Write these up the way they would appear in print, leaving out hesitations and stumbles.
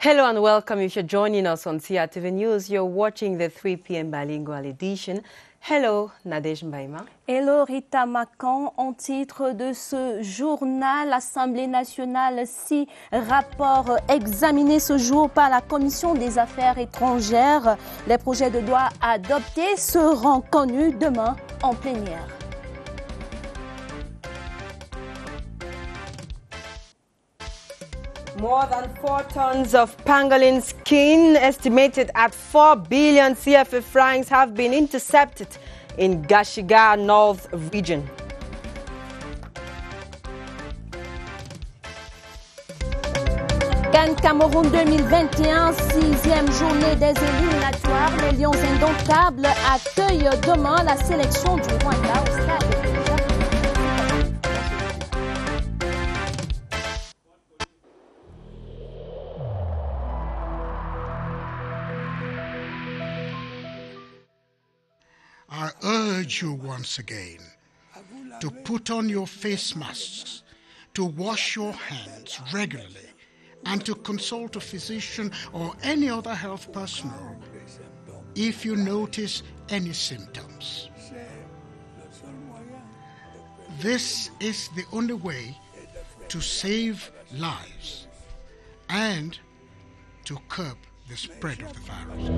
Hello and welcome. If you're joining us on CRTV News, you're watching the 3 p.m. bilingual edition. Hello, Nadège Mbaïma. Hello, Rita Makan. En titre de ce journal, l'Assemblée nationale, 6 rapports examinés ce jour par la Commission des affaires étrangères. Les projets de loi adoptés seront connus demain en plénière. More than 4 tons of pangolin skin, estimated at 4 billion CFA francs, have been intercepted in Gashiga North region. CAN Cameroun 2021, 6e journée des éliminatoires. Les Lions indomptables accueillent demain la sélection du Rwanda au stade. I urge you once again to put on your face masks, to wash your hands regularly, and to consult a physician or any other health personnel if you notice any symptoms. This is the only way to save lives and to curb the spread of the virus.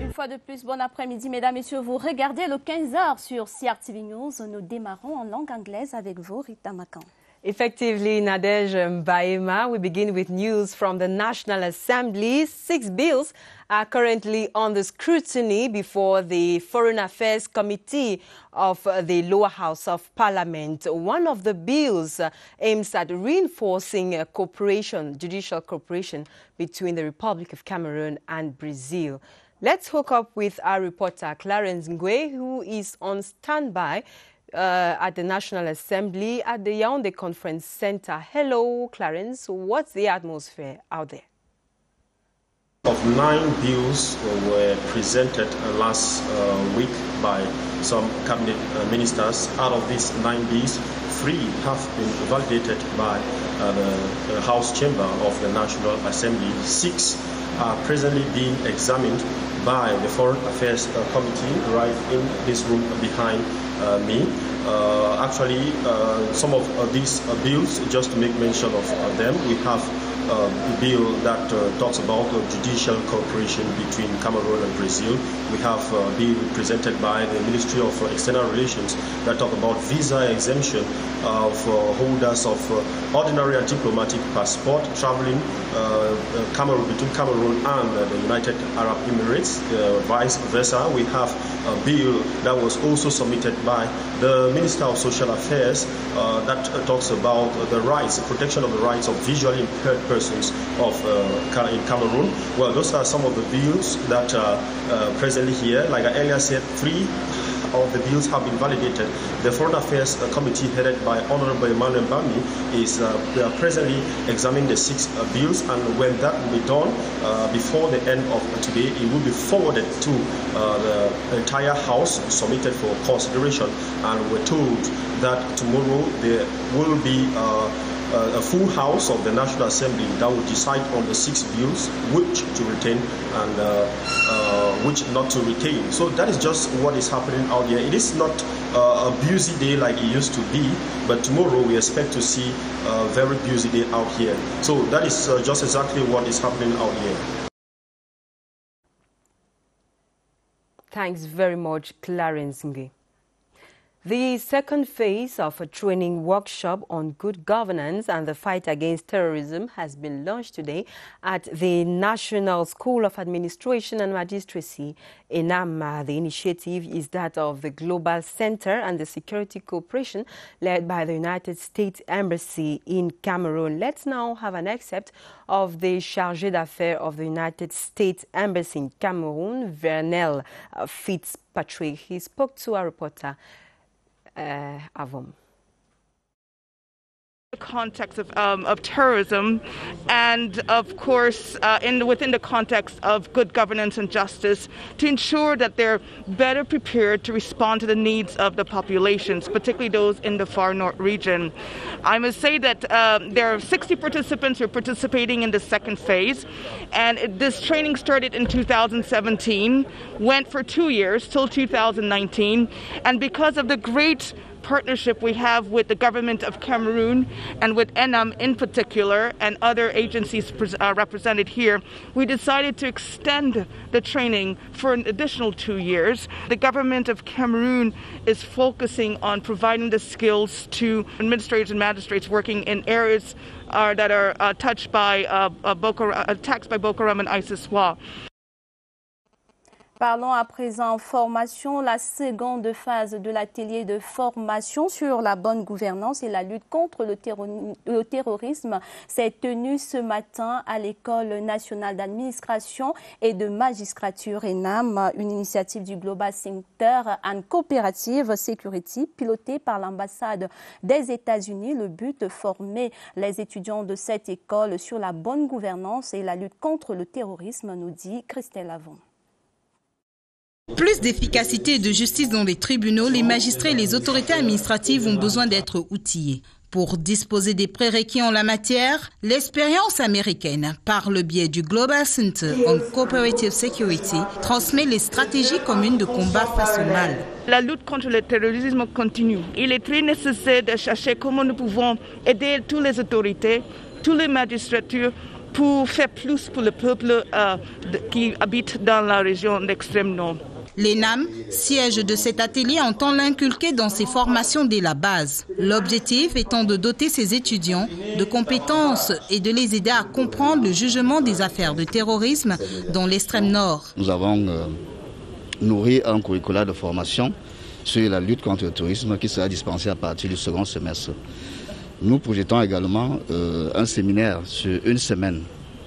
Une fois de plus, bon après-midi, mesdames, messieurs. Vous regardez le 15h sur CRTV News. Nous démarrons en langue anglaise avec vous, Rita Makan. Effectively, Nadège Mbaïma, we begin with news from the National Assembly. 6 bills are currently under scrutiny before the Foreign Affairs Committee of the lower house of Parliament. One of the bills aims at reinforcing cooperation, judicial cooperation between the Republic of Cameroon and Brazil. Let's hook up with our reporter Clarence Ngwe, who is on standby at the National Assembly at the Yaoundé Conference Center. Hello, Clarence. What's the atmosphere out there? Of 9 bills were presented last week by some cabinet ministers. Out of these 9 bills, 3 have been validated by the House Chamber of the National Assembly. 6 are presently being examined by the Foreign Affairs Committee right in this room behind me. Actually, some of these bills, just to make mention of them, we have a bill that talks about judicial cooperation between Cameroon and Brazil. We have a bill presented by the Ministry of External Relations that talk about visa exemption of holders of ordinary and diplomatic passport traveling between Cameroon and the United Arab Emirates, vice versa. We have a bill that was also submitted by the Minister of Social Affairs that talks about the rights, the protection of the rights of visually impaired persons in Cameroon. Well, those are some of the bills that are presently here. Like I earlier said, 3 of the bills have been validated. The Foreign Affairs Committee headed by Honorable Emmanuel Mbami is presently examining the 6 bills, and when that will be done before the end of today, it will be forwarded to the entire House, submitted for consideration, and we're told that tomorrow there will be a full House of the National Assembly that will decide on the 6 bills, which to retain and which not to retain. So that is just what is happening out here. It is not a busy day like it used to be, but tomorrow we expect to see a very busy day out here. So that is just exactly what is happening out here. Thanks very much, Clarence Ngwe. The second phase of a training workshop on good governance and the fight against terrorism has been launched today at the National School of Administration and Magistracy in Amma. The initiative is that of the Global Center and the Security Cooperation led by the United States Embassy in Cameroon. Let's now have an excerpt of the Chargé d'Affaires of the United States Embassy in Cameroon, Vernel Fitzpatrick. He spoke to our reporter, Avom. Context of terrorism, and of course within the context of good governance and justice, to ensure that they're better prepared to respond to the needs of the populations, particularly those in the far north region. I must say that there are 60 participants who are participating in the second phase, and this training started in 2017, went for 2 years till 2019, and because of the great partnership we have with the government of Cameroon and with ENAM in particular and other agencies represented here, we decided to extend the training for an additional 2 years. The government of Cameroon is focusing on providing the skills to administrators and magistrates working in areas that are touched by attacks by Boko Haram and ISIS-Wa. Parlons à présent formation. La seconde phase de l'atelier de formation sur la bonne gouvernance et la lutte contre le terrorisme s'est tenue ce matin à l'École nationale d'administration et de magistrature ENAM, une initiative du Global Center and Cooperative Security pilotée par l'ambassade des États-Unis. Le but de former les étudiants de cette école sur la bonne gouvernance et la lutte contre le terrorisme, nous dit Christelle Avon. Plus d'efficacité et de justice dans les tribunaux, les magistrats et les autorités administratives ont besoin d'être outillés. Pour disposer des prérequis en la matière, l'expérience américaine, par le biais du Global Center on Cooperative Security, transmet les stratégies communes de combat face au mal. La lutte contre le terrorisme continue. Il est très nécessaire de chercher comment nous pouvons aider toutes les autorités, toutes les magistratures, pour faire plus pour le peuple qui habite dans la région d'extrême nord. L'ENAM, siège de cet atelier, entend l'inculquer dans ses formations dès la base. L'objectif étant de doter ses étudiants de compétences et de les aider à comprendre le jugement des affaires de terrorisme dans l'extrême nord. Nous avons nourri un curriculum de formation sur la lutte contre le terrorisme qui sera dispensé à partir du second semestre. Nous projetons également un séminaire sur 1 semaine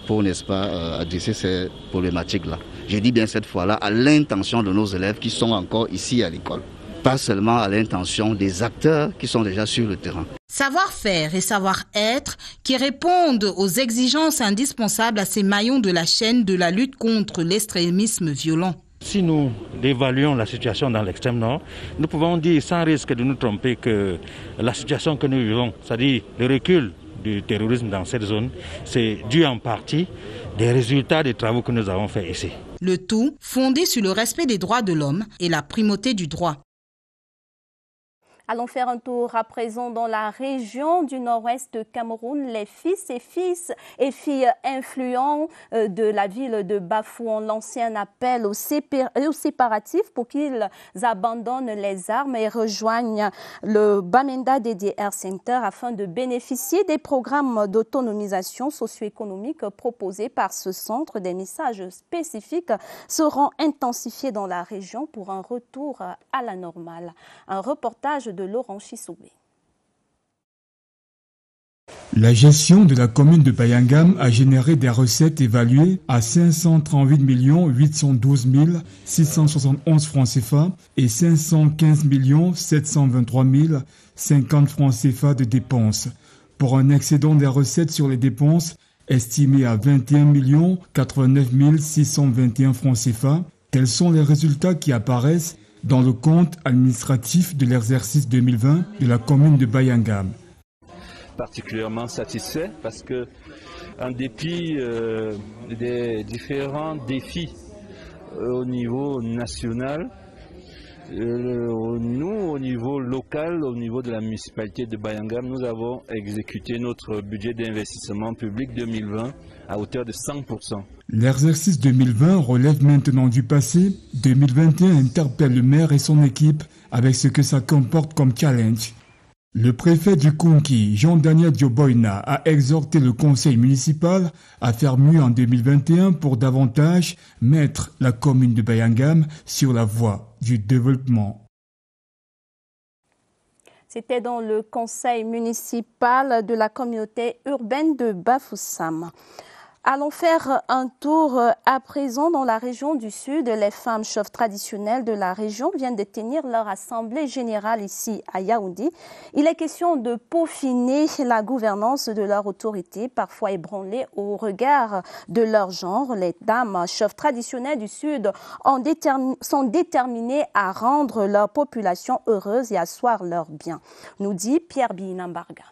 pour, n'est-ce pas, adresser ces problématiques-là. Je dis bien cette fois-là à l'intention de nos élèves qui sont encore ici à l'école, pas seulement à l'intention des acteurs qui sont déjà sur le terrain. Savoir-faire et savoir-être qui répondent aux exigences indispensables à ces maillons de la chaîne de la lutte contre l'extrémisme violent. Si nous évaluons la situation dans l'extrême nord, nous pouvons dire sans risque de nous tromper que la situation que nous vivons, c'est-à-dire le recul du terrorisme dans cette zone, c'est dû en partie des résultats des travaux que nous avons faits ici. Le tout fondé sur le respect des droits de l'homme et la primauté du droit. Allons faire un tour à présent dans la région du nord-ouest de Cameroun. Les fils et filles influents de la ville de Bafouan lancent un appel aux séparatifs pour qu'ils abandonnent les armes et rejoignent le Bamenda DDR Center afin de bénéficier des programmes d'autonomisation socio-économique proposés par ce centre. Des messages spécifiques seront intensifiés dans la région pour un retour à la normale. Un reportage de Laurent Chissoubé. La gestion de la commune de Bayangam a généré des recettes évaluées à 538 812 671 francs CFA et 515 723 050 francs CFA de dépenses, pour un excédent des recettes sur les dépenses estimé à 21 89 621 francs CFA. Tels sont les résultats qui apparaissent dans le compte administratif de l'exercice 2020 de la commune de Bayangam. Particulièrement satisfait parce que, en dépit des différents défis au niveau national, nous, au niveau local, au niveau de la municipalité de Bayangam, nous avons exécuté notre budget d'investissement public 2020 à hauteur de 100%. L'exercice 2020 relève maintenant du passé. 2021 interpelle le maire et son équipe avec ce que ça comporte comme challenge. Le préfet du Kunki, Jean-Daniel Dioboyna, a exhorté le conseil municipal à faire mieux en 2021 pour davantage mettre la commune de Bayangam sur la voie du développement. C'était dans le conseil municipal de la communauté urbaine de Bafoussam. Allons faire un tour à présent dans la région du Sud. Les femmes chefs traditionnelles de la région viennent de tenir leur assemblée générale ici à Yaoundé. Il est question de peaufiner la gouvernance de leur autorité, parfois ébranlée au regard de leur genre. Les dames chefs traditionnelles du Sud sont déterminées à rendre leur population heureuse et asseoir leurs biens, nous dit Pierre Binambarga.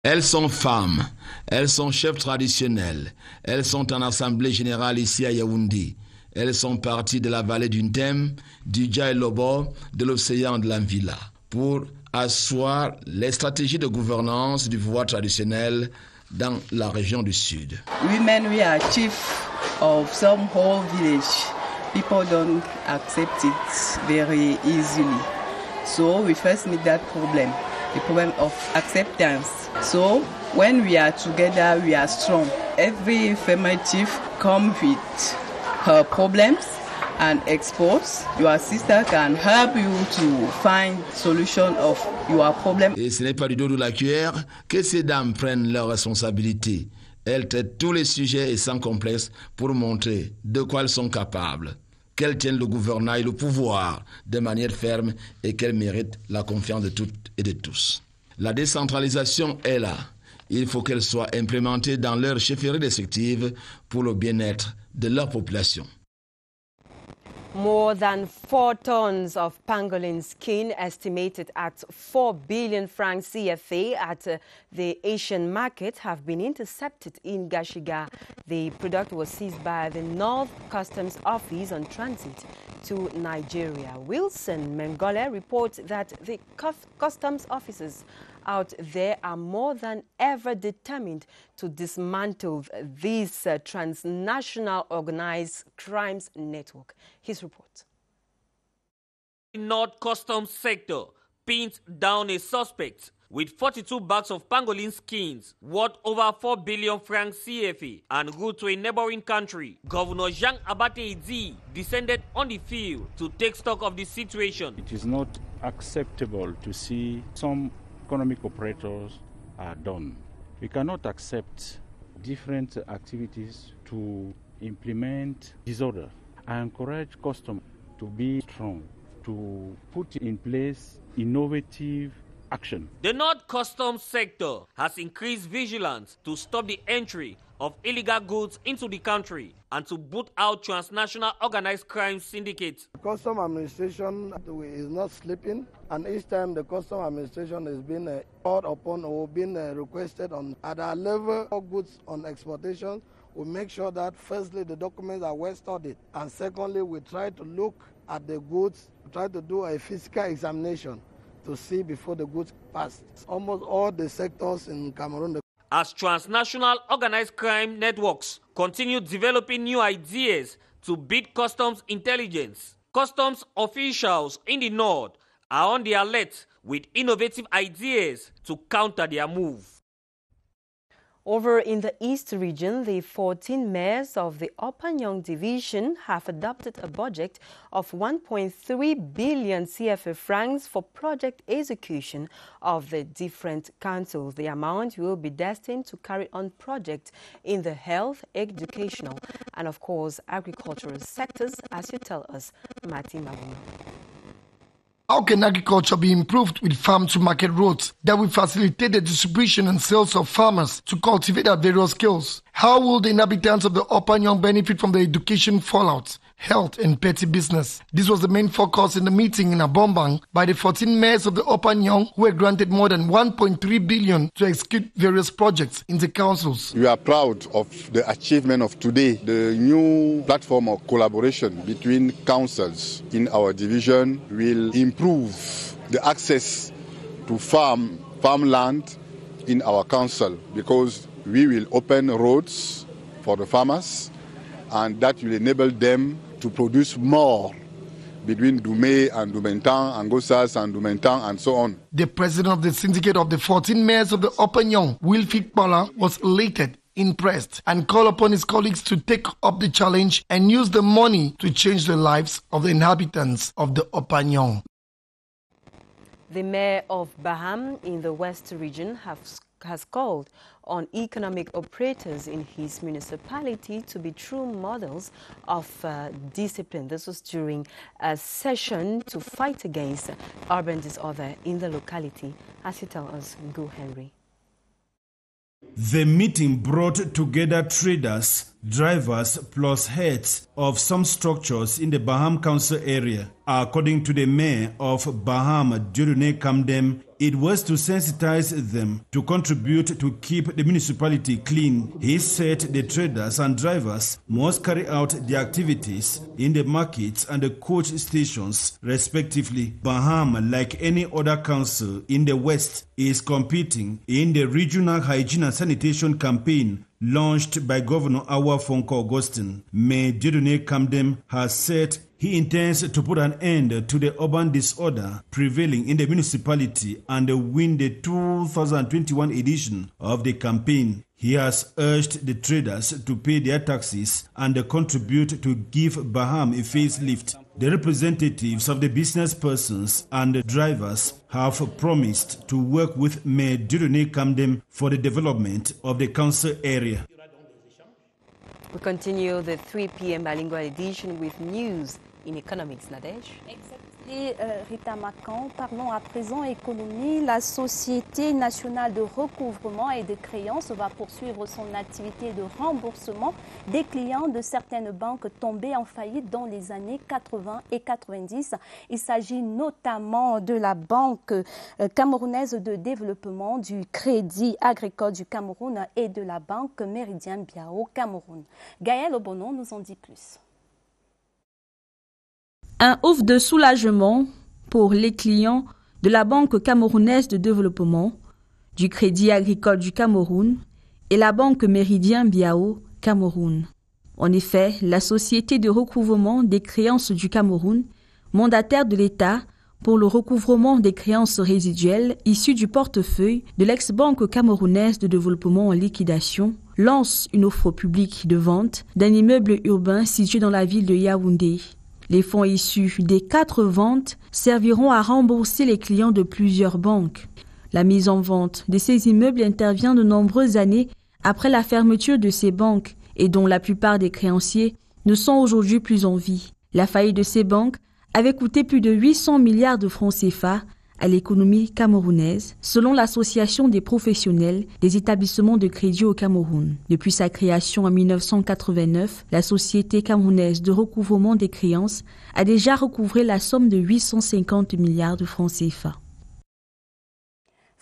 Elles sont femmes, elles sont chefs traditionnels, elles sont en assemblée générale ici à Yaoundé. Elles sont parties de la vallée du Ntem, du Djaïlobo, de l'océan de l'Anvila, pour asseoir les stratégies de gouvernance du pouvoir traditionnel dans la région du Sud. Women, we are chief of some whole village. People don't accept it very easily. So we first meet that problem, the problem of acceptance. So when we are together, we are strong. Every female chief comes with her problems and expose. Your sister can help you to find solution of your problem. Et ce n'est pas du dos de la cuillère que ces dames prennent leurs responsabilités. Elles traitent tous les sujets et sans complexe pour montrer de quoi elles sont capables, qu'elles tiennent le gouvernail, le pouvoir de manière ferme et qu'elles méritent la confiance de toutes et de tous. La décentralisation est là. Il faut qu'elle soit implémentée dans leurs chefferies respectives pour le bien-être de leur population. More than 4 tons of pangolin skin, estimated at 4 billion francs CFA at the Asian market, have been intercepted in Gashiga. The product was seized by the North Customs Office on transit to Nigeria. Wilson Mengole reports that the customs officers out there are more than ever determined to dismantle this transnational organized crimes network. His report. The North Customs sector pins down a suspect with 42 bags of pangolin skins worth over 4 billion francs CFA and route to a neighboring country. Governor Jean Abate Idi descended on the field to take stock of the situation. It is not acceptable to see some economic operators are done. We cannot accept different activities to implement disorder. I encourage customs to be strong, to put in place innovative action. The North Customs sector has increased vigilance to stop the entry of illegal goods into the country and to boot out transnational organized crime syndicates. The Customs Administration is not sleeping, and each time the Customs Administration is being called upon or being requested on at our level of goods on exportation, we make sure that firstly the documents are well studied, and secondly we try to look at the goods, try to do a physical examination to see before the goods pass. Almost all the sectors in Cameroon. As transnational organized crime networks continue developing new ideas to beat customs intelligence, customs officials in the north are on the alert with innovative ideas to counter their move. Over in the East region, the 14 mayors of the Upper Nyong division have adopted a budget of 1.3 billion CFA francs for project execution of the different councils. The amount will be destined to carry on projects in the health, educational, and of course, agricultural sectors, as you tell us, Mati Mabuma. How can agriculture be improved with farm-to-market routes that will facilitate the distribution and sales of farmers to cultivate at various scales? How will the inhabitants of the Upper Nyong benefit from the education fallout, health and petty business? This was the main focus in the meeting in Abombang by the 14 mayors of the Upper Nyong who were granted more than 1.3 billion to execute various projects in the councils. We are proud of the achievement of today. The new platform of collaboration between councils in our division will improve the access to farmland in our council, because we will open roads for the farmers, and that will enable them to produce more between Dumé and Dumentang, Angosas and Dumentang, and so on. The president of the syndicate of the 14 mayors of the Upper Nyong, Wilfried Pala, was elated, impressed, and called upon his colleagues to take up the challenge and use the money to change the lives of the inhabitants of the Upper Nyong. The mayor of Baham in the West region has called on economic operators in his municipality to be true models of discipline. This was during a session to fight against urban disorder in the locality, as he tells us, Ngu Henry. The meeting brought together traders, drivers, plus heads of some structures in the Baham Council area. According to the mayor of Baham, Dieudonné Kamdem, it was to sensitize them to contribute to keep the municipality clean. He said the traders and drivers must carry out their activities in the markets and the coach stations, respectively. Baham, like any other council in the West, is competing in the regional hygiene and sanitation campaign launched by Governor Awa Fonko Augustine. Mayor Dieudonné Kamdem has said he intends to put an end to the urban disorder prevailing in the municipality and win the 2021 edition of the campaign. He has urged the traders to pay their taxes and contribute to give Baham a facelift. The representatives of the business persons and drivers have promised to work with Mayor Dieudonné Kamdem for the development of the council area. We continue the 3 p.m. bilingual edition with news in economics, Nadège. Exactly, Rita Macan. Parlons à présent économie. La Société nationale de recouvrement et de créances va poursuivre son activité de remboursement des clients de certaines banques tombées en faillite dans les années 80 et 90. Il s'agit notamment de la Banque camerounaise de développement, du Crédit agricole du Cameroun et de la Banque Méridien Biao Cameroun. Gaël Obono nous en dit plus. Un ouf de soulagement pour les clients de la Banque camerounaise de développement, du Crédit agricole du Cameroun et la Banque Méridien Biao Cameroun. En effet, la Société de recouvrement des créances du Cameroun, mandataire de l'État pour le recouvrement des créances résiduelles issues du portefeuille de l'ex-Banque camerounaise de développement en liquidation, lance une offre publique de vente d'un immeuble urbain situé dans la ville de Yaoundé. Les fonds issus des 4 ventes serviront à rembourser les clients de plusieurs banques. La mise en vente de ces immeubles intervient de nombreuses années après la fermeture de ces banques et dont la plupart des créanciers ne sont aujourd'hui plus en vie. La faillite de ces banques avait coûté plus de 800 milliards de francs CFA à l'économie camerounaise, selon l'Association des professionnels des établissements de crédit au Cameroun. Depuis sa création en 1989, la Société camerounaise de recouvrement des créances a déjà recouvré la somme de 850 milliards de francs CFA.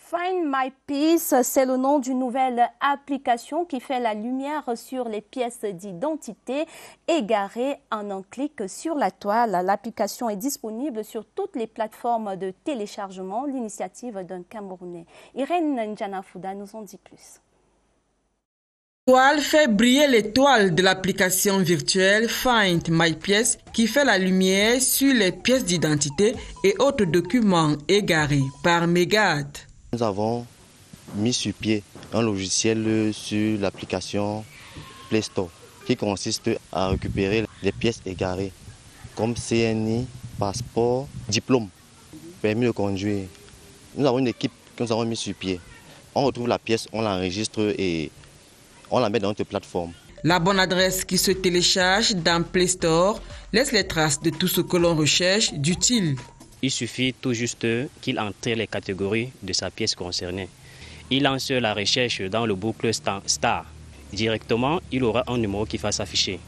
Find My Piece, c'est le nom d'une nouvelle application qui fait la lumière sur les pièces d'identité égarées en un clic sur la toile. L'application est disponible sur toutes les plateformes de téléchargement, l'initiative d'un Camerounais. Irène Ndjanafouda nous en dit plus. Toile fait briller l'étoile de l'application virtuelle Find My Piece qui fait la lumière sur les pièces d'identité et autres documents égarés par Mégad. Nous avons mis sur pied un logiciel sur l'application Play Store qui consiste à récupérer les pièces égarées comme CNI, passeport, diplôme, permis de conduire. Nous avons une équipe que nous avons mis sur pied. On retrouve la pièce, on l'enregistre et on la met dans notre plateforme. La bonne adresse qui se télécharge dans Play Store laisse les traces de tout ce que l'on recherche d'utile. Il suffit tout juste qu'il entre les catégories de sa pièce concernée. Il lance la recherche dans le boucle Star. Directement, il aura un numéro qui va s'afficher.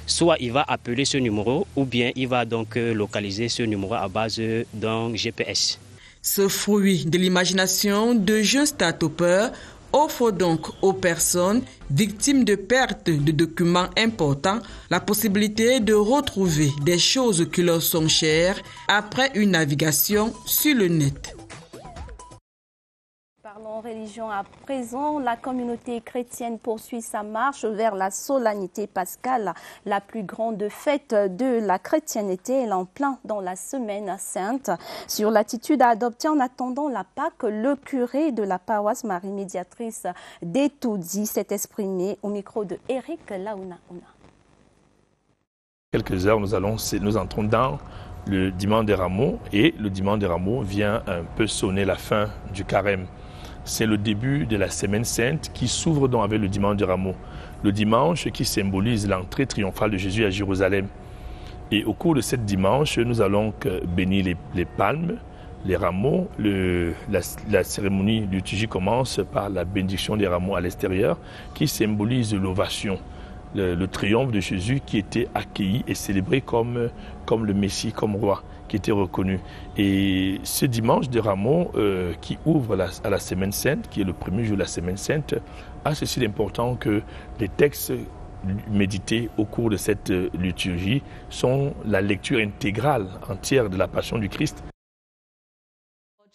Soit il va appeler ce numéro ou bien il va donc localiser ce numéro à base d'un GPS. Ce fruit de l'imagination de jeunes start-upers offre donc aux personnes victimes de perte de documents importants la possibilité de retrouver des choses qui leur sont chères après une navigation sur le net. Parlons religion à présent. La communauté chrétienne poursuit sa marche vers la solennité pascale, la plus grande fête de la chrétienté. Elle est en plein dans la semaine sainte. Sur l'attitude à adopter en attendant la Pâque, le curé de la paroisse Marie Médiatrice d'Etoudi s'est exprimé au micro de Eric Laouna. Quelques heures, nous entrons dans le dimanche des Rameaux et le dimanche des Rameaux vient un peu sonner la fin du carême. c'est le début de la Semaine Sainte qui s'ouvre donc avec le dimanche de Rameaux. Le dimanche qui symbolise l'entrée triomphale de Jésus à Jérusalem. Et au cours de ce dimanche, nous allons bénir les palmes, les rameaux. La cérémonie de liturgie commence par la bénédiction des rameaux à l'extérieur qui symbolise l'ovation. Le triomphe de Jésus qui était accueilli et célébré comme le Messie, comme roi, qui était reconnu. Et ce dimanche de Rameaux qui ouvre à la Semaine Sainte, qui est le premier jour de la Semaine Sainte, a ceci d'important que les textes médités au cours de cette liturgie sont la lecture intégrale, entière de la Passion du Christ.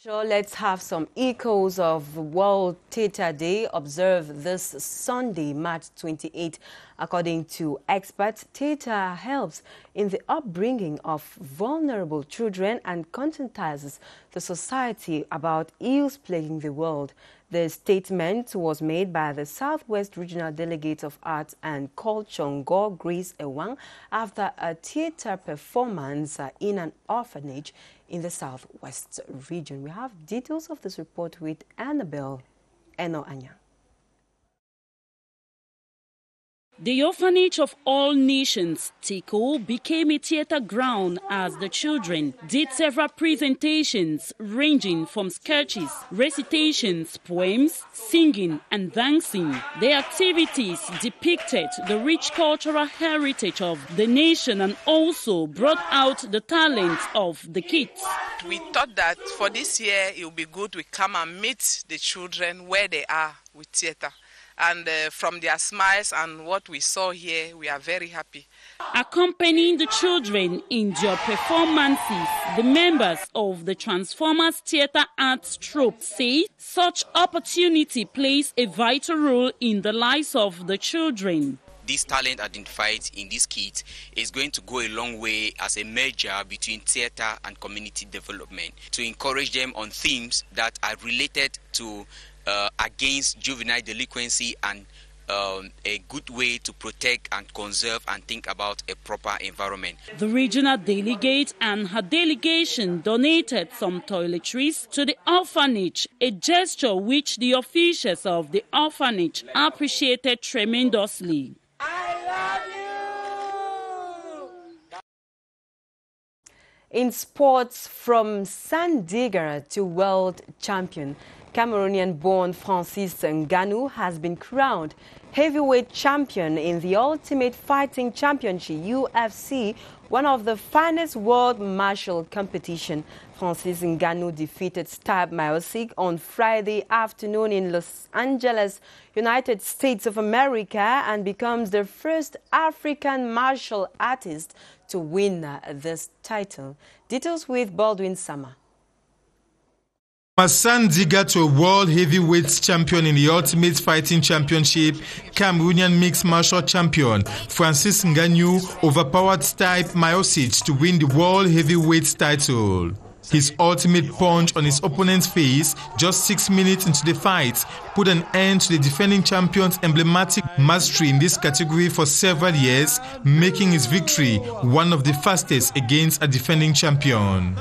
Let's have some echoes of World Theatre Day observed this Sunday, March 28. According to experts, theatre helps in the upbringing of vulnerable children and conscientizes the society about ills plaguing the world. The statement was made by the Southwest Regional Delegate of Arts and Culture, Ngor Grace Ewang, after a theatre performance in an orphanage in the Southwest region. We have details of this report with Annabelle Eno-Anya. The Orphanage of All Nations, TICO, became a theatre ground as the children did several presentations ranging from sketches, recitations, poems, singing and dancing. The activities depicted the rich cultural heritage of the nation and also brought out the talents of the kids. We thought that for this year it would be good we come and meet the children where they are with theatre. And from their smiles and what we saw here, we are very happy. Accompanying the children in their performances, the members of the Transformers Theatre Arts Troupe say such opportunity plays a vital role in the lives of the children. This talent identified in these kids is going to go a long way as a merger between theatre and community development to encourage them on themes that are related to against juvenile delinquency and a good way to protect and conserve and think about a proper environment. The regional delegate and her delegation donated some toiletries to the orphanage, a gesture which the officials of the orphanage appreciated tremendously. In sports, from Sandigara to world champion, Cameroonian-born Francis Ngannou has been crowned heavyweight champion in the Ultimate Fighting Championship, UFC, one of the finest world martial competition. Francis Ngannou defeated Stipe Miocic on Friday afternoon in Los Angeles, United States of America, and becomes the first African martial artist to win this title. Details with Baldwin Sama. Hassan Diga to a world heavyweight champion in the Ultimate Fighting Championship, Cameroonian mixed martial champion Francis Ngannou overpowered Stipe Miocic to win the world heavyweight title. His ultimate punch on his opponent's face just 6 minutes into the fight put an end to the defending champion's emblematic mastery in this category for several years, making his victory one of the fastest against a defending champion.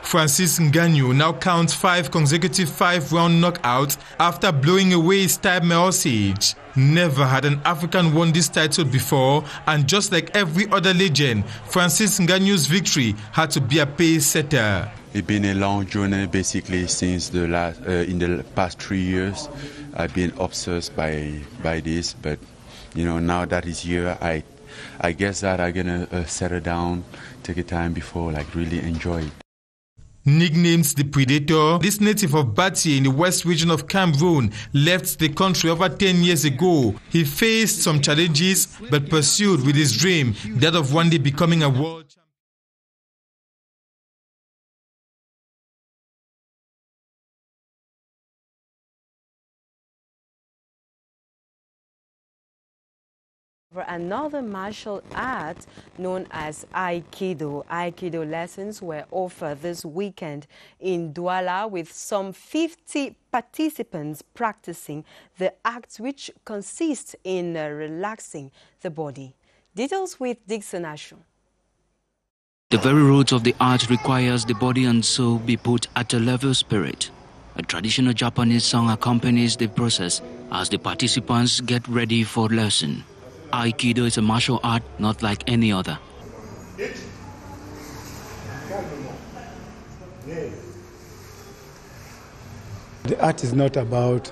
Francis Ngannou now counts 5 consecutive 5-round knockouts after blowing away Stipe Miocic. Never had an African won this title before, and just like every other legend, Francis Ngannou's victory had to be a pace setter. It's been a long journey, basically, since in the past 3 years. I've been obsessed by this, but now that it's here, I guess that I'm gonna settle down, take a time before, really enjoy it. Nicknamed the Predator, this native of Bati in the west region of Cameroon left the country over 10 years ago. He faced some challenges but pursued with his dream, that of one day becoming a world champion. Another martial art known as Aikido. Aikido lessons were offered this weekend in Douala with some 50 participants practicing the act, which consists in relaxing the body. Details with Dixon Ashu. The very roots of the art requires the body and soul be put at a level spirit. A traditional Japanese song accompanies the process as the participants get ready for lesson. Aikido is a martial art not like any other. The art is not about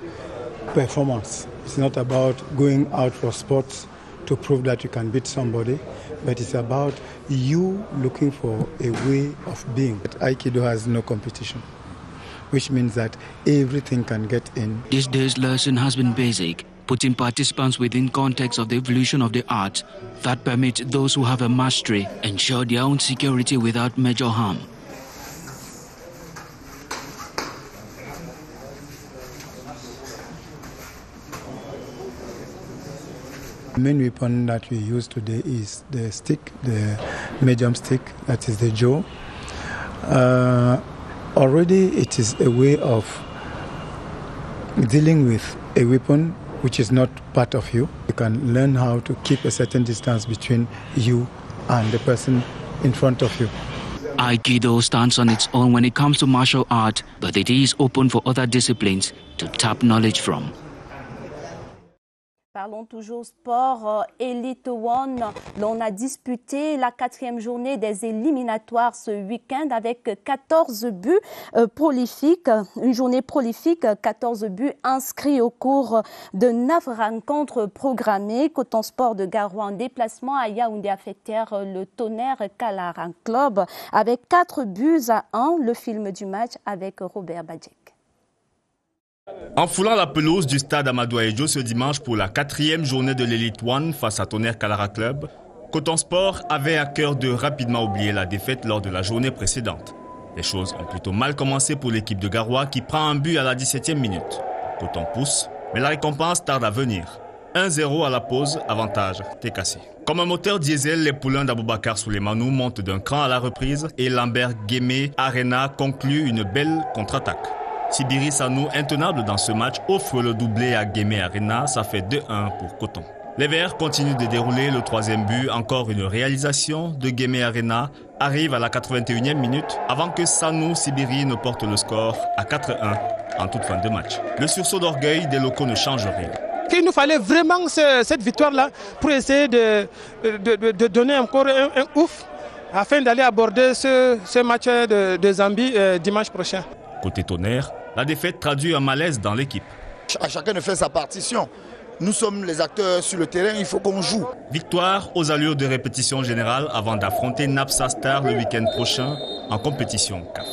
performance. It's not about going out for sports to prove that you can beat somebody, but it's about you looking for a way of being. Aikido has no competition, which means that everything can get in. This day's lesson has been basic, putting participants within context of the evolution of the art that permits those who have a mastery ensure their own security without major harm. The main weapon that we use today is the stick, the medium stick, that is the jo. Already it is a way of dealing with a weapon which is not part of you. You can learn how to keep a certain distance between you and the person in front of you. Aikido stands on its own when it comes to martial art, but it is open for other disciplines to tap knowledge from. Parlons toujours sport. Elite One, l'on a disputé la 4e journée des éliminatoires ce week-end avec 14 buts prolifiques. Une journée prolifique, 14 buts inscrits au cours de 9 rencontres programmées. Coton Sport de Garoua en déplacement à Yaoundé affectèrent le Tonnerre Kalaran Club avec 4 buts à 1. Le film du match avec Robert Badjek. En foulant la pelouse du stade Amadou Ahidjo ce dimanche pour la 4e journée de l'Elite One face à Tonnerre Kalara Club, Coton Sport avait à cœur de rapidement oublier la défaite lors de la journée précédente. Les choses ont plutôt mal commencé pour l'équipe de Garoua qui prend un but à la 17e minute. Coton pousse, mais la récompense tarde à venir. 1-0 à la pause, avantage TKC. Comme un moteur diesel, les poulains d'Aboubacar Souleymanou montent d'un cran à la reprise et Lambert Guémé Arena conclut une belle contre-attaque. Sibiri Sanou, intenable dans ce match, offre le doublé à Guémé Arena, ça fait 2-1 pour Coton. Les Verts continuent de dérouler le 3e but, encore une réalisation de Guémé Arena, arrive à la 81e minute avant que Sanou Sibiri ne porte le score à 4-1 en toute fin de match. Le sursaut d'orgueil des locaux ne change rien. Il nous fallait vraiment cette victoire-là pour essayer de donner encore un ouf afin d'aller aborder ce match de Zambie dimanche prochain. Côté Tonnerre, la défaite traduit un malaise dans l'équipe. À chacun de faire sa partition. Nous sommes les acteurs sur le terrain, il faut qu'on joue. Victoire aux allures de répétition générale avant d'affronter Napsa Star le week-end prochain en compétition CAF.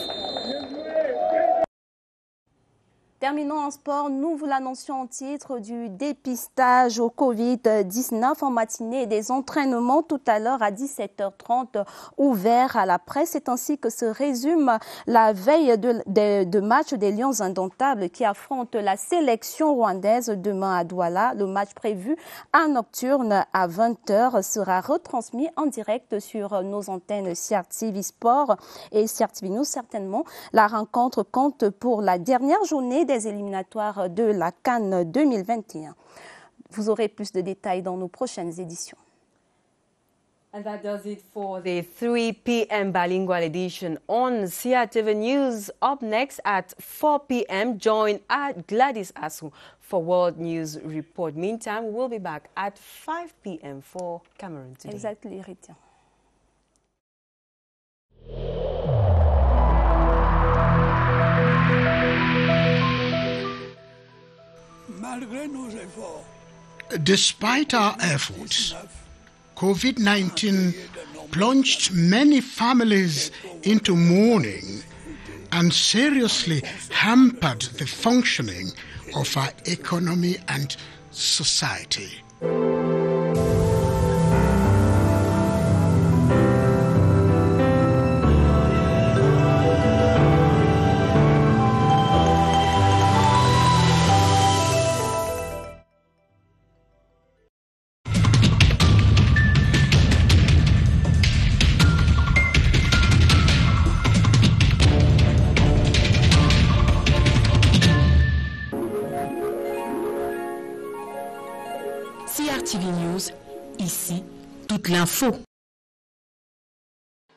Terminons en sport, nous vous l'annoncions en titre du dépistage au Covid-19 en matinée et des entraînements tout à l'heure à 17h30 ouverts à la presse. C'est ainsi que se résume la veille de match des Lions Indomptables qui affrontent la sélection rwandaise demain à Douala. Le match prévu à nocturne à 20h sera retransmis en direct sur nos antennes CR TV Sport et CR TV News certainement. La rencontre compte pour la dernière journée des éliminatoires de la CAN 2021. Vous aurez plus de détails dans nos prochaines éditions. And that does it for the 3 p.m. bilingual edition on CRTV News. Up next at 4 p.m., join Gladys Asu for World News Report. Meantime, we'll be back at 5 p.m. for Cameroon Today. Exactly, Ritia. Despite our efforts, COVID-19 plunged many families into mourning and seriously hampered the functioning of our economy and society. CRTV News, ici, toute l'info.